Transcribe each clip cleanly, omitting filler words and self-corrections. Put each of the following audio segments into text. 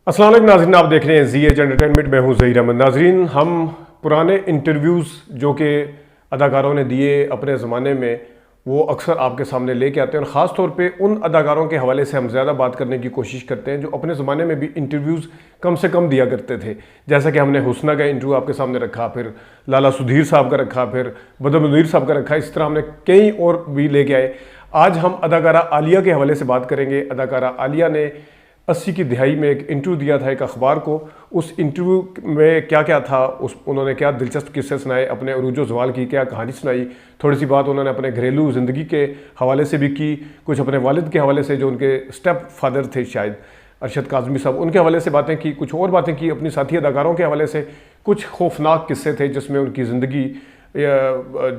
السلام علیکم ناظرین، آپ دیکھ رہے ہیں زی ایچ انٹرٹینمنٹ، میں ہوں ظہیر احمد۔ ناظرین، ہم پرانے انٹرویوز جو کہ اداکاروں نے دیے اپنے زمانے میں وہ اکثر آپ کے سامنے لے کے آتے ہیں، اور خاص طور پہ ان اداکاروں کے حوالے سے ہم زیادہ بات کرنے کی کوشش کرتے ہیں جو اپنے زمانے میں بھی انٹرویوز کم سے کم دیا کرتے تھے۔ جیسا کہ ہم نے حسنہ کا انٹرویو آپ کے سامنے رکھا، پھر لالا سدھیر صاحب کا رکھا، پھر بدر منیر صاحب کا رکھا، اس طرح ہم نے کئی اور بھی لے کے آئے۔ آج ہم اداکارہ عالیہ کے حوالے سے بات کریں گے۔ اداکارہ عالیہ نے 80 کی دہائی میں ایک انٹرویو دیا تھا ایک اخبار کو۔ اس انٹرویو میں کیا کیا تھا، انہوں نے کیا دلچسپ قصے سنائے، اپنے عروج و زوال کی کیا کہانی سنائی، تھوڑی سی بات انہوں نے اپنے گھریلو زندگی کے حوالے سے بھی کی، کچھ اپنے والد کے حوالے سے جو ان کے اسٹیپ فادر تھے شاید ارشد کاظمی صاحب، ان کے حوالے سے باتیں کی، کچھ اور باتیں کی اپنی ساتھی اداکاروں کے حوالے سے۔ کچھ خوفناک قصے تھے جس میں ان کی زندگی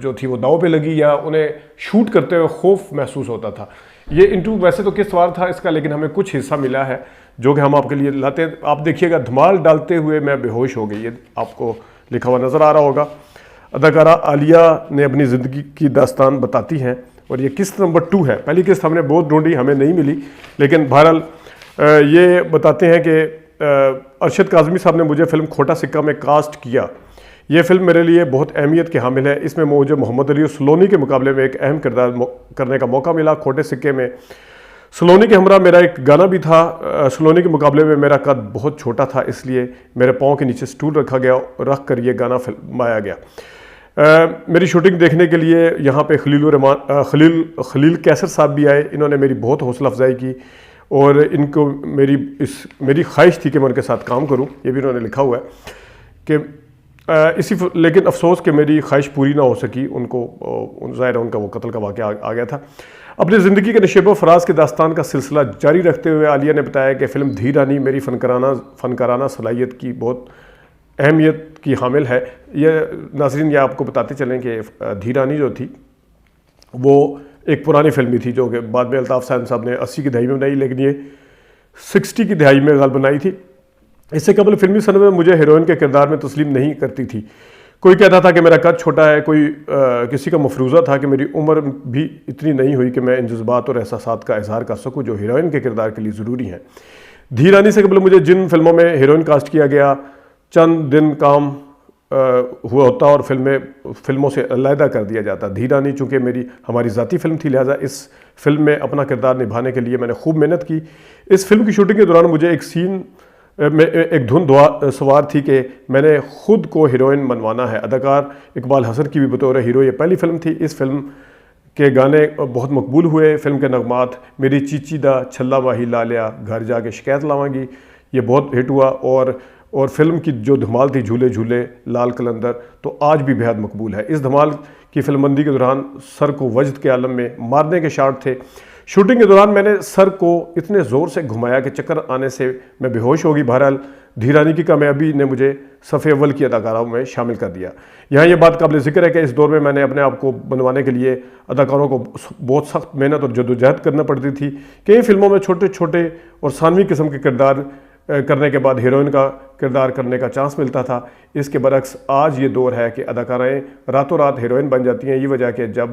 جو تھی وہ داؤ پہ لگی یا انہیں شوٹ کرتے ہوئے خوف محسوس ہوتا تھا۔ یہ انٹرویو ویسے تو کس وار تھا اس کا، لیکن ہمیں کچھ حصہ ملا ہے جو کہ ہم آپ کے لیے لاتے ہیں۔ آپ دیکھیے گا، دھمال ڈالتے ہوئے میں بے ہوش ہو گئی، یہ آپ کو لکھا ہوا نظر آ رہا ہوگا۔ اداکارہ عالیہ نے اپنی زندگی کی داستان بتاتی ہیں، اور یہ قسط نمبر 2 ہے۔ پہلی قسط ہم نے بہت ڈھونڈی، ہمیں نہیں ملی، لیکن بہرحال یہ بتاتے ہیں کہ ارشد کاظمی صاحب نے مجھے فلم کھوٹا سکہ میں کاسٹ کیا۔ یہ فلم میرے لیے بہت اہمیت کے حامل ہے۔ اس میں مجھے محمد علی سلونی کے مقابلے میں ایک اہم کردار کرنے کا موقع ملا۔ کھوٹے سکے میں سلونی کے ہمراہ میرا ایک گانا بھی تھا۔ سلونی کے مقابلے میں میرا قد بہت چھوٹا تھا، اس لیے میرے پاؤں کے نیچے سٹول رکھ کر یہ گانا فلمایا گیا۔ میری شوٹنگ دیکھنے کے لیے یہاں پہ خلیل کیسر صاحب بھی آئے۔ انہوں نے میری بہت حوصلہ افزائی کی، اور ان کو میری خواہش تھی کہ میں ان کے ساتھ کام کروں، یہ بھی انہوں نے لکھا ہوا ہے کہ لیکن افسوس کہ میری خواہش پوری نہ ہو سکی۔ ان کو ظاہر ہے ان کا وہ قتل کا واقعہ آ گیا تھا۔ اپنی زندگی کے نشیب و فراز کے داستان کا سلسلہ جاری رکھتے ہوئے عالیہ نے بتایا کہ فلم دھی رانی میری فنکارانہ صلاحیت کی بہت اہمیت کی حامل ہے۔ یہ ناظرین، یہ آپ کو بتاتے چلیں کہ دھی رانی جو تھی وہ ایک پرانی فلم بھی تھی جو کہ بعد میں الطاف حسین صاحب نے 80 کی دہائی میں بنائی، لیکن یہ 60 کی دہائی میں غالب بنائی تھی۔ اس سے قبل فلمی صنعت میں مجھے ہیروئن کے کردار میں تسلیم نہیں کرتی تھی۔ کوئی کہتا تھا کہ میرا قد چھوٹا ہے، کسی کا مفروضہ تھا کہ میری عمر بھی اتنی نہیں ہوئی کہ میں ان جذبات اور احساسات کا اظہار کر سکوں جو ہیروئن کے کردار کے لیے ضروری ہیں۔ دھی رانی سے قبل مجھے جن فلموں میں ہیروئن کاسٹ کیا گیا، چند دن کام ہوا ہوتا اور فلموں سے علیحدہ کر دیا جاتا۔ دھی رانی چونکہ ہماری ذاتی فلم تھی، لہٰذا اس فلم میں اپنا کردار نبھانے کے لیے میں نے خوب محنت کی۔ اس فلم کی شوٹنگ کے دوران مجھے ایک سین میں ایک دھن سوار تھی کہ میں نے خود کو ہیروئن منوانا ہے۔ اداکار اقبال حسن کی بھی بطور ہیرو یہ پہلی فلم تھی۔ اس فلم کے گانے بہت مقبول ہوئے۔ فلم کے نغمات میری چیچی دا چھلا ماہی لالیا گھر جا کے شکایت لاواں گی، یہ بہت ہٹ ہوا، اور فلم کی جو دھمال تھی جھولے جھولے لال قلندر تو آج بھی بہت مقبول ہے۔ اس دھمال کی فلم بندی کے دوران سر کو وجد کے عالم میں مارنے کے شاٹ تھے۔ شوٹنگ کے دوران میں نے سر کو اتنے زور سے گھمایا کہ چکر آنے سے میں بے ہوش ہو گئی۔ بہرحال دھی رانی کی کامیابی نے مجھے صف اول کی اداکاروں میں شامل کر دیا۔ یہاں یہ بات قابل ذکر ہے کہ اس دور میں نے اپنے آپ کو بنوانے کے لیے اداکاروں کو بہت سخت محنت اور جدوجہد کرنا پڑتی تھی۔ کئی فلموں میں چھوٹے چھوٹے اور ثانوی قسم کے کردار کرنے کے بعد ہیروئن کا کردار کرنے کا چانس ملتا تھا۔ اس کے برعکس آج یہ دور ہے کہ اداکارائیں راتوں رات ہیروئن بن جاتی ہیں۔ یہ وجہ کہ جب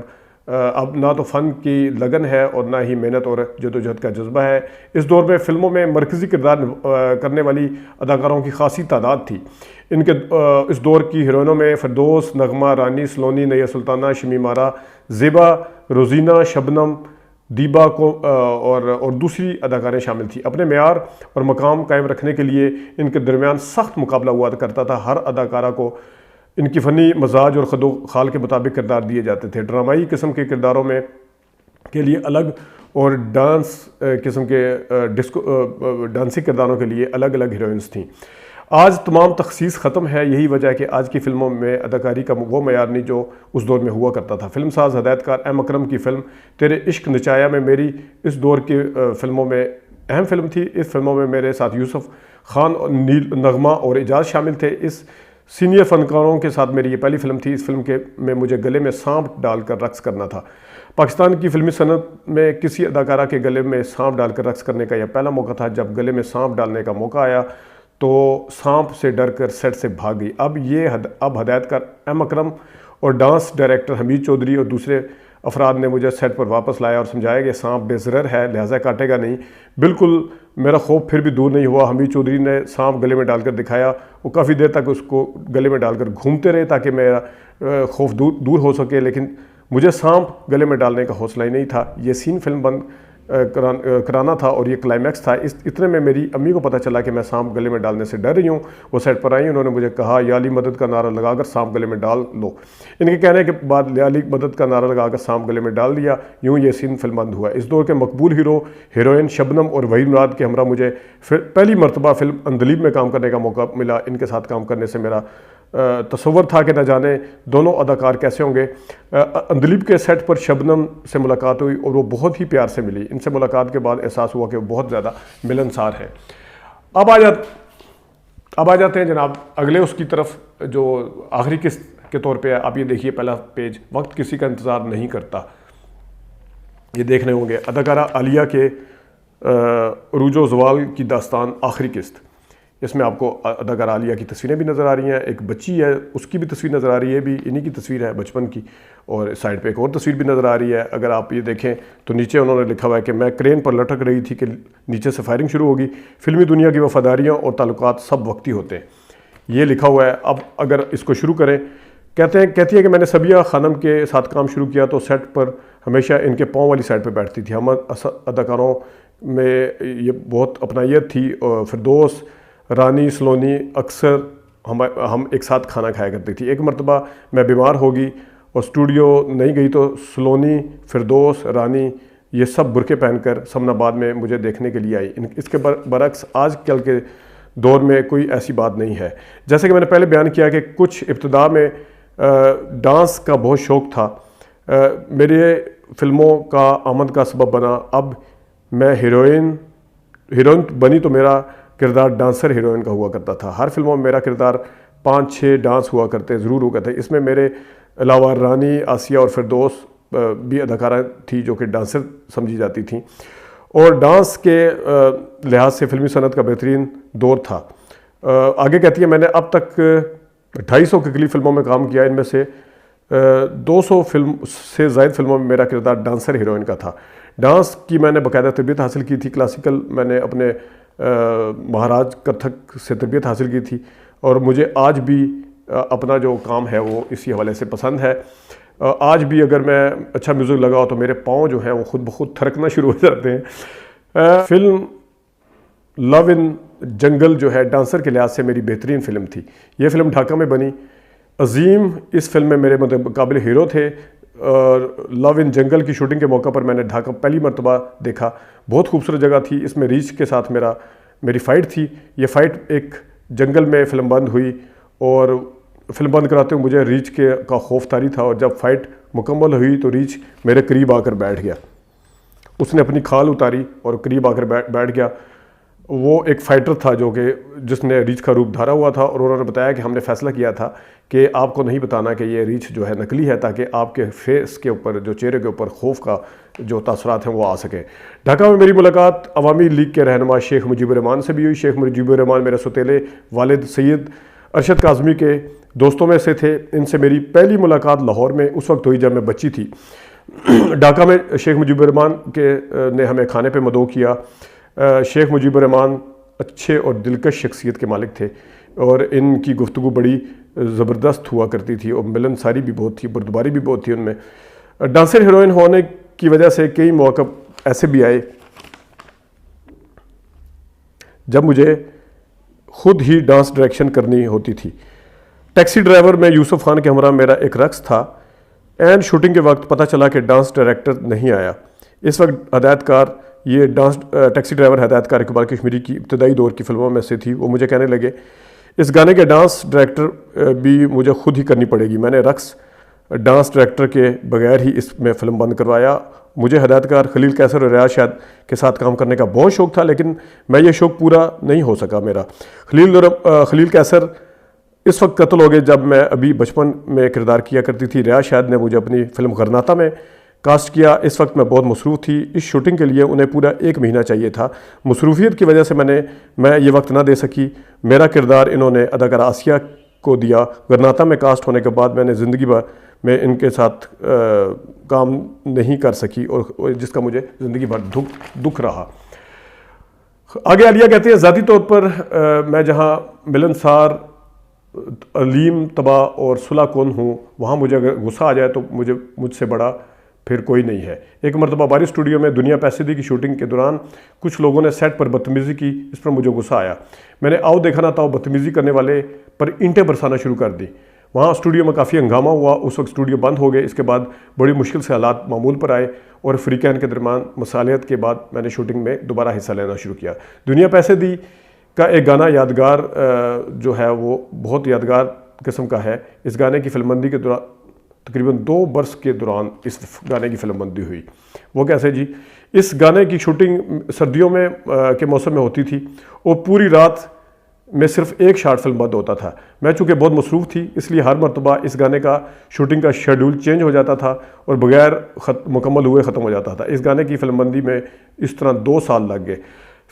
اب نہ تو فن کی لگن ہے اور نہ ہی محنت اور جدوجہد کا جذبہ ہے۔ اس دور میں فلموں میں مرکزی کردار کرنے والی اداکاروں کی خاصی تعداد تھی۔ اس دور کی ہیروئنوں میں فردوس، نغمہ، رانی سلونی، نیا سلطانہ، شمیم آرا، زیبا، روزینہ، شبنم، دیبا کو اور دوسری اداکاریں شامل تھیں۔ اپنے معیار اور مقام قائم رکھنے کے لیے ان کے درمیان سخت مقابلہ ہوا کرتا تھا۔ ہر اداکارہ کو ان کی فنی مزاج اور خد و خال کے مطابق کردار دیے جاتے تھے۔ ڈرامائی قسم کے کرداروں کے لیے الگ اور ڈانس قسم کے ڈانسی کرداروں کے لیے الگ الگ ہیروئنس تھیں۔ آج تمام تخصیص ختم ہے۔ یہی وجہ ہے کہ آج کی فلموں میں اداکاری کا وہ معیار نہیں جو اس دور میں ہوا کرتا تھا۔ فلم ساز ہدایتکار ایم اکرم کی فلم تیرے عشق نچایا میں میری اس دور کی فلموں میں اہم فلم تھی۔ اس فلموں میں میرے ساتھ یوسف خان، نغمہ اور اعجاز شامل تھے۔ اس سینئر فنکاروں کے ساتھ میری یہ پہلی فلم تھی۔ اس فلم میں مجھے گلے میں سانپ ڈال کر رقص کرنا تھا۔ پاکستان کی فلمی صنعت میں کسی اداکارہ کے گلے میں سانپ ڈال کر رقص کرنے کا یہ پہلا موقع تھا۔ جب گلے میں سانپ ڈالنے کا موقع آیا تو سانپ سے ڈر کر سیٹ سے بھاگ گئی۔ اب ہدایتکار ایم اکرم اور ڈانس ڈائریکٹر حمید چودھری اور دوسرے افراد نے مجھے سیٹ پر واپس لایا اور سمجھایا کہ سانپ بے ضرر ہے، لہٰذا کاٹے گا نہیں۔ بالکل میرا خوف پھر بھی دور نہیں ہوا. حمید چودھری نے سانپ گلے میں ڈال کر دکھایا. وہ کافی دیر تک اس کو گلے میں ڈال کر گھومتے رہے تاکہ میرا خوف دور ہو سکے, لیکن مجھے سانپ گلے میں ڈالنے کا حوصلہ ہی نہیں تھا. یہ سین فلم بند کرانا تھا اور یہ کلائمیکس تھا. اتنے میں میری امی کو پتہ چلا کہ میں سانپ گلے میں ڈالنے سے ڈر رہی ہوں. وہ سیٹ پر آئیں, انہوں نے مجھے کہا یا علی مدد کا نعرہ لگا کر سانپ گلے میں ڈال لو. ان کے کہنے کے بعد یا علی مدد کا نعرہ لگا کر سانپ گلے میں ڈال دیا. یوں یہ سین فلم بند ہوا. اس دور کے مقبول ہیروئن شبنم اور وحید مراد کے ہمراہ مجھے پہلی مرتبہ فلم اندلیب میں کام کرنے کا موقع ملا. ان کے ساتھ کام کرنے سے میرا تصور تھا کہ نہ جانے دونوں اداکار کیسے ہوں گے. اندلیب کے سیٹ پر شبنم سے ملاقات ہوئی اور وہ بہت ہی پیار سے ملی. ان سے ملاقات کے بعد احساس ہوا کہ وہ بہت زیادہ ملنسار ہے. اب آ جاتے ہیں جناب اگلے اس کی طرف جو آخری قسط کے طور پہ ہے. آپ یہ دیکھیے پہلا پیج. وقت کسی کا انتظار نہیں کرتا. یہ دیکھنے ہوں گے اداکارہ عالیہ کے عروج و زوال کی داستان آخری قسط. اس میں آپ کو اداکارہ عالیہ کی تصویریں بھی نظر آ رہی ہیں. ایک بچی ہے, اس کی بھی تصویر نظر آ رہی ہے, بھی انہی کی تصویر ہے بچپن کی. اور سائڈ پہ ایک اور تصویر بھی نظر آ رہی ہے. اگر آپ یہ دیکھیں تو نیچے انہوں نے لکھا ہوا ہے کہ میں کرین پر لٹک رہی تھی کہ نیچے سے فائرنگ شروع ہوگی. فلمی دنیا کی وفاداریاں اور تعلقات سب وقتی ہوتے ہیں, یہ لکھا ہوا ہے. اب اگر اس کو شروع کریں, کہتی ہے کہ میں نے سبیہ خانم کے ساتھ کام شروع کیا تو سیٹ پر ہمیشہ ان کے پاؤں والی سائڈ پہ بیٹھتی تھی. ہم اداکاروں میں یہ بہت اپنائیت تھی. اور فردوس, رانی, سلونی اکثر ہم ایک ساتھ کھانا کھایا کرتی تھی. ایک مرتبہ میں بیمار ہوگی اور اسٹوڈیو نہیں گئی تو سلونی, فردوس, رانی یہ سب برقعے پہن کر سمن آباد میں مجھے دیکھنے کے لیے آئی. اس کے برعکس آج کل کے دور میں کوئی ایسی بات نہیں ہے. جیسے کہ میں نے پہلے بیان کیا کہ کچھ ابتدا میں ڈانس کا بہت شوق تھا, میرے فلموں کا آمد کا سبب بنا. اب میں ہیروئن بنی تو میرا کردار ڈانسر ہیروئن کا ہوا کرتا تھا. ہر فلموں میں میرا کردار 5-6 ڈانس ہوا کرتے ضرور ہوا کرتے. اس میں میرے علاوہ رانی, آسیہ اور فردوس بھی اداکارہ تھی جو کہ ڈانسر سمجھی جاتی تھیں. اور ڈانس کے لحاظ سے فلمی صنعت کا بہترین دور تھا. آگے کہتی ہے میں نے اب تک 250 کے قریب فلموں میں کام کیا. ان میں سے 200 فلم سے زائد فلموں میں میرا کردار ڈانسر ہیروئن کا تھا. ڈانس کی میں نے باقاعدہ تربیت حاصل کی تھی. کلاسیکل میں نے اپنے مہاراج کتھک سے تربیت حاصل کی تھی اور مجھے آج بھی اپنا جو کام ہے وہ اسی حوالے سے پسند ہے. آج بھی اگر میں اچھا میوزک لگاؤ تو میرے پاؤں جو ہیں وہ خود بخود تھرکنا شروع ہو جاتے ہیں. فلم لو ان جنگل جو ہے ڈانسر کے لحاظ سے میری بہترین فلم تھی. یہ فلم ڈھاکہ میں بنی. عظیم اس فلم میں میرے مقابل ہیرو تھے. اور لو ان جنگل کی شوٹنگ کے موقع پر میں نے ڈھاکہ پہلی مرتبہ دیکھا. بہت خوبصورت جگہ تھی. اس میں ریچھ کے ساتھ میری فائٹ تھی. یہ فائٹ ایک جنگل میں فلم بند ہوئی اور فلم بند کراتے ہوئے مجھے ریچھ کا خوف طاری تھا. اور جب فائٹ مکمل ہوئی تو ریچھ میرے قریب آ کر بیٹھ گیا. اس نے اپنی کھال اتاری اور قریب آ کر بیٹھ گیا. وہ ایک فائٹر تھا جو کہ جس نے ریچھ کا روپ دھارا ہوا تھا. اور انہوں نے بتایا کہ ہم نے فیصلہ کیا تھا کہ آپ کو نہیں بتانا کہ یہ ریچھ جو ہے نقلی ہے تاکہ آپ کے فیس کے اوپر جو چہرے کے اوپر خوف کا جو تاثرات ہیں وہ آ سکیں. ڈھاکہ میں میری ملاقات عوامی لیگ کے رہنما شیخ مجیب الرحمان سے بھی ہوئی. شیخ مجیب الرحمان میرے سوتیلے والد سید ارشد کاظمی کے دوستوں میں سے تھے. ان سے میری پہلی ملاقات لاہور میں اس وقت ہوئی جب میں بچی تھی. ڈھاکہ میں شیخ مجیب الرحمان نے ہمیں کھانے پہ مدعو کیا. شیخ مجیب الرحمان اچھے اور دلکش شخصیت کے مالک تھے اور ان کی گفتگو بڑی زبردست ہوا کرتی تھی اور ملنساری بھی بہت تھی, بردباری بھی بہت تھی ان میں. ڈانسر ہیروئن ہونے کی وجہ سے کئی مواقع ایسے بھی آئے جب مجھے خود ہی ڈانس ڈائریکشن کرنی ہوتی تھی. ٹیکسی ڈرائیور میں یوسف خان کے ہمراہ میرا ایک رقص تھا. اینڈ شوٹنگ کے وقت پتہ چلا کہ ڈانس ڈائریکٹر نہیں آیا. اس وقت ہدایت کار یہ ٹیکسی ڈرائیور ہدایت کار اقبال کشمیری کی ابتدائی دور کی فلموں میں سے تھی. وہ مجھے کہنے لگے اس گانے کے ڈانس ڈائریکٹر بھی مجھے خود ہی کرنی پڑے گی. میں نے رقص ڈانس ڈائریکٹر کے بغیر ہی اس میں فلم بند کروایا. مجھے ہدایت کار خلیل کیسر اور ریاض شاہد کے ساتھ کام کرنے کا بہت شوق تھا لیکن میں یہ شوق پورا نہیں ہو سکا میرا. خلیل کیسر اس وقت قتل ہو گئے جب میں ابھی بچپن میں کردار کیا کرتی تھی. ریاض شاہد نے مجھے اپنی فلم غرناطہ میں کاسٹ کیا. اس وقت میں بہت مصروف تھی. اس شوٹنگ کے لیے انہیں پورا 1 مہینہ چاہیے تھا. مصروفیت کی وجہ سے میں یہ وقت نہ دے سکی. میرا کردار انہوں نے اداکارہ آسیہ کو دیا. غرناطہ میں کاسٹ ہونے کے بعد میں نے زندگی بھر میں ان کے ساتھ کام نہیں کر سکی اور جس کا مجھے زندگی بھر دکھ رہا. آگے عالیہ کہتے ہیں ذاتی طور پر میں جہاں ملنسار، علیم طبع اور صلح کن ہوں، وہاں مجھے اگر غصہ آ جائے تو مجھ سے بڑا پھر کوئی نہیں ہے۔ ایک مرتبہ باری اسٹوڈیو میں دنیا پیسے دی کی شوٹنگ کے دوران کچھ لوگوں نے سیٹ پر بدتمیزی کی، اس پر مجھے غصہ آیا۔ میں نے آؤ دیکھا نہ تھا بدتمیزی کرنے والے پر اینٹیں برسانا شروع کر دی۔ وہاں اسٹوڈیو میں کافی ہنگامہ ہوا، اس وقت اسٹوڈیو بند ہو گئے۔ اس کے بعد بڑی مشکل سے حالات معمول پر آئے اور فریقین کے درمیان مصالحت کے بعد میں نے شوٹنگ میں دوبارہ حصہ لینا شروع کیا۔ دنیا پیسے دی کا ایک گانا یادگار جو ہے وہ بہت یادگار قسم کا ہے۔ اس گانے کی فلم بندی کے دوران تقریباً 2 برس کے دوران اس گانے کی فلم بندی ہوئی۔ وہ کیسے جی؟ اس گانے کی شوٹنگ سردیوں میں کے موسم میں ہوتی تھی اور پوری رات میں صرف ایک شارٹ فلم بند ہوتا تھا۔ میں چونکہ بہت مصروف تھی اس لیے ہر مرتبہ اس گانے کا شوٹنگ کا شیڈول چینج ہو جاتا تھا اور بغیر مکمل ہوئے ختم ہو جاتا تھا۔ اس گانے کی فلم بندی میں اس طرح 2 سال لگ گئے۔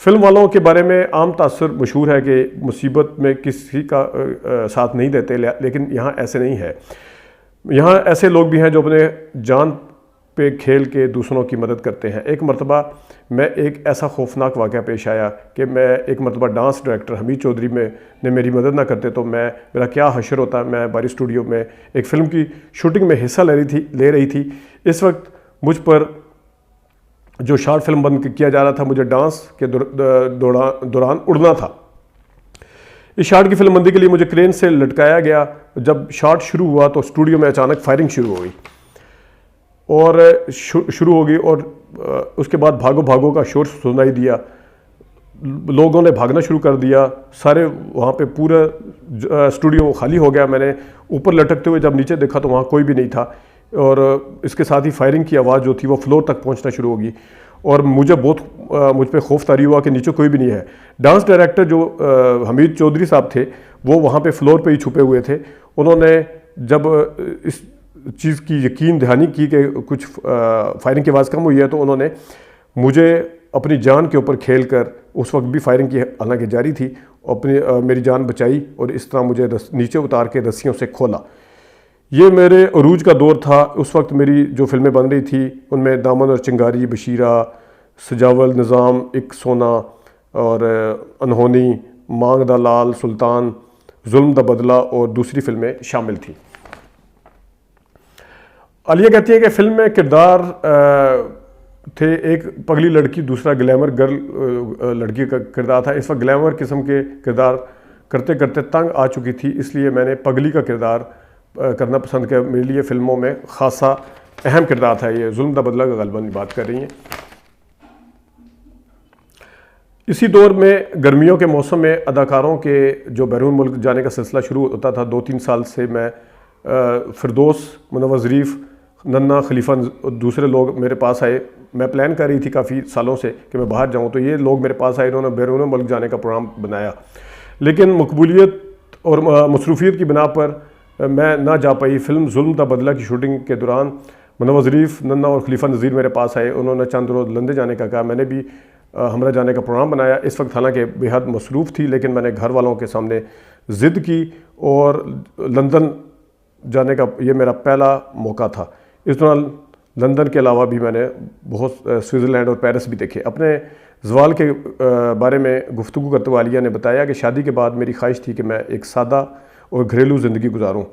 فلم والوں کے بارے میں عام تاثر مشہور ہے کہ مصیبت میں کسی کا ساتھ نہیں دیتے، لیکن یہاں ایسے نہیں ہے۔ یہاں ایسے لوگ بھی ہیں جو اپنے جان پہ کھیل کے دوسروں کی مدد کرتے ہیں۔ ایک مرتبہ میں ایک ایسا خوفناک واقعہ پیش آیا کہ میں ایک مرتبہ ڈانس ڈائریکٹر حمید چودھری نے میری مدد نہ کرتے تو میرا کیا حشر ہوتا۔ میں باری اسٹوڈیو میں ایک فلم کی شوٹنگ میں حصہ لے رہی تھی۔ اس وقت مجھ پر جو شارٹ فلم بند کیا جا رہا تھا، مجھے ڈانس کے دوران اڑنا تھا۔ اس شارٹ کی فلم بندی کے لیے مجھے کرین سے لٹکایا گیا۔ جب شارٹ شروع ہوا تو اسٹوڈیو میں اچانک فائرنگ شروع ہو گئی اور اس کے بعد بھاگو بھاگو کا شور سنائی دیا۔ لوگوں نے بھاگنا شروع کر دیا، سارے وہاں پہ پورا اسٹوڈیو خالی ہو گیا۔ میں نے اوپر لٹکتے ہوئے جب نیچے دیکھا تو وہاں کوئی بھی نہیں تھا اور اس کے ساتھ ہی فائرنگ کی آواز جو تھی وہ فلور تک پہنچنا شروع ہوگی اور مجھ پہ خوف طاری ہوا کہ نیچے کوئی بھی نہیں ہے۔ ڈانس ڈائریکٹر جو حمید چودھری صاحب تھے وہ وہاں پہ فلور پہ ہی چھپے ہوئے تھے۔ انہوں نے جب اس چیز کی یقین دہانی کی کہ کچھ فائرنگ کی آواز کم ہوئی ہے تو انہوں نے مجھے اپنی جان کے اوپر کھیل کر، اس وقت بھی فائرنگ کی حالانکہ جاری تھی، میری جان بچائی اور اس طرح مجھے نیچے اتار کے رسیوں سے کھولا۔ یہ میرے عروج کا دور تھا۔ اس وقت میری جو فلمیں بن رہی تھی ان میں دامن اور چنگاری، بشیرہ، سجاول، نظام، ایک سونا اور انہونی، مانگ دا لال، سلطان، ظلم دا بدلہ اور دوسری فلمیں شامل تھیں۔ عالیہ کہتی ہے کہ فلم میں کردار تھے ایک پگلی لڑکی، دوسرا گلیمر گرل لڑکی کا کردار تھا۔ اس وقت گلیمر قسم کے کردار کرتے کرتے تنگ آ چکی تھی، اس لیے میں نے پگلی کا کردار کرنا پسند کیا۔ میرے لیے فلموں میں خاصا اہم کردار تھا۔ یہ ظلم دا بدلہ کا غالباً بات کر رہی ہیں۔ اسی دور میں گرمیوں کے موسم میں اداکاروں کے جو بیرون ملک جانے کا سلسلہ شروع ہوتا تھا۔ 2-3 سال سے میں فردوس، منور ظریف، ننا، خلیفہ، دوسرے لوگ میرے پاس آئے۔ میں پلان کر رہی تھی کافی سالوں سے کہ میں باہر جاؤں، تو یہ لوگ میرے پاس آئے، انہوں نے بیرون ملک جانے کا پروگرام بنایا، لیکن مقبولیت اور مصروفیت کی بنا پر میں نہ جا پائی۔ فلم ظلم دا بدلہ کی شوٹنگ کے دوران منور ظریف، ننا اور خلیفہ نذیر میرے پاس آئے۔ انہوں نے چند روز لندن جانے کا کہا، میں نے بھی ہمراہ جانے کا پروگرام بنایا۔ اس وقت حالانکہ بے حد مصروف تھی، لیکن میں نے گھر والوں کے سامنے ضد کی اور لندن جانے کا یہ میرا پہلا موقع تھا۔ اس دوران لندن کے علاوہ بھی میں نے بہت سوئٹزرلینڈ اور پیرس بھی دیکھے۔ اپنے زوال کے بارے میں گفتگو کرتے ہوئے عالیہ نے بتایا کہ شادی کے بعد میری خواہش تھی کہ میں ایک سادہ اور گھریلو زندگی گزاروں،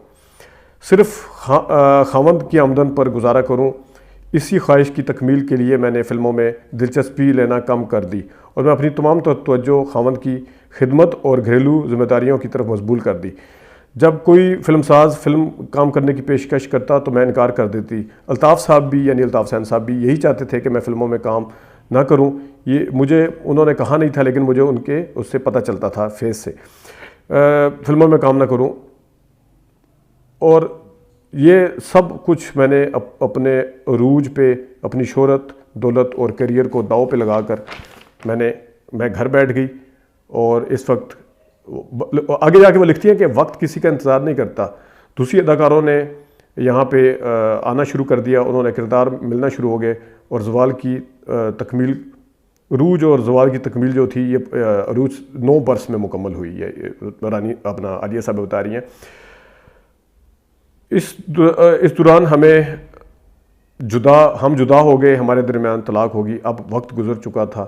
صرف خاوند کی آمدن پر گزارا کروں۔ اسی خواہش کی تکمیل کے لیے میں نے فلموں میں دلچسپی لینا کم کر دی اور میں اپنی تمام توجہ خاوند کی خدمت اور گھریلو ذمہ داریوں کی طرف مبذول کر دی۔ جب کوئی فلم ساز فلم کام کرنے کی پیشکش کرتا تو میں انکار کر دیتی۔ الطاف صاحب بھی، یعنی الطاف حسین صاحب بھی یہی چاہتے تھے کہ میں فلموں میں کام نہ کروں۔ یہ مجھے انہوں نے کہا نہیں تھا، لیکن مجھے ان کے اس سے پتہ چلتا تھا فیس سے، فلموں میں کام نہ کروں۔ اور یہ سب کچھ میں نے اپنے عروج پہ اپنی شہرت، دولت اور کیریئر کو داؤ پہ لگا کر میں گھر بیٹھ گئی۔ اور اس وقت آگے جا کے وہ لکھتی ہیں کہ وقت کسی کا انتظار نہیں کرتا۔ دوسری اداکاروں نے یہاں پہ آنا شروع کر دیا، انہوں نے کردار ملنا شروع ہو گئے اور زوال کی تکمیل، عروج اور زوال کی تکمیل جو تھی یہ عروج 9 برس میں مکمل ہوئی ہے، رانی اپنا عالیہ صاحب بتا رہی ہیں۔ اس دوران ہم جدا ہو گئے، ہمارے درمیان طلاق ہوگی۔ اب وقت گزر چکا تھا،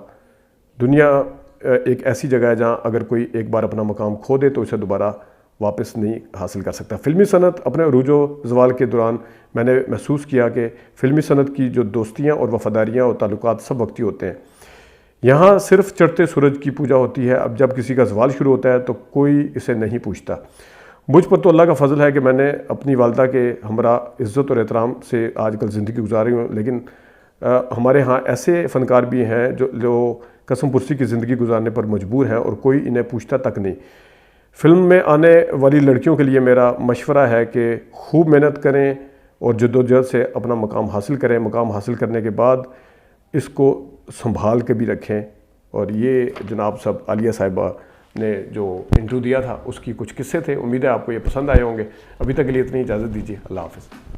دنیا ایک ایسی جگہ ہے جہاں اگر کوئی ایک بار اپنا مقام کھو دے تو اسے دوبارہ واپس نہیں حاصل کر سکتا۔ فلمی صنعت اپنے عروج و زوال کے دوران میں نے محسوس کیا کہ فلمی صنعت کی جو دوستیاں اور وفاداریاں اور تعلقات سب وقتی ہوتے ہیں۔ یہاں صرف چڑھتے سورج کی پوجا ہوتی ہے، اب جب کسی کا زوال شروع ہوتا ہے تو کوئی اسے نہیں پوچھتا۔ مجھ پر تو اللہ کا فضل ہے کہ میں نے اپنی والدہ کے ہمراہ عزت اور احترام سے آج کل زندگی گزاری ہوں، لیکن ہمارے ہاں ایسے فنکار بھی ہیں جو قسم پرسی کی زندگی گزارنے پر مجبور ہیں اور کوئی انہیں پوچھتا تک نہیں۔ فلم میں آنے والی لڑکیوں کے لیے میرا مشورہ ہے کہ خوب محنت کریں اور جدوجہد سے اپنا مقام حاصل کریں۔ مقام حاصل کرنے کے بعد اس کو سنبھال کے بھی رکھیں۔ اور یہ جناب صاحب عالیہ صاحبہ نے جو انٹرویو دیا تھا اس کی کچھ قصے تھے، امید ہے آپ کو یہ پسند آئے ہوں گے۔ ابھی تک کے لیے اتنی اجازت دیجیے، اللہ حافظ۔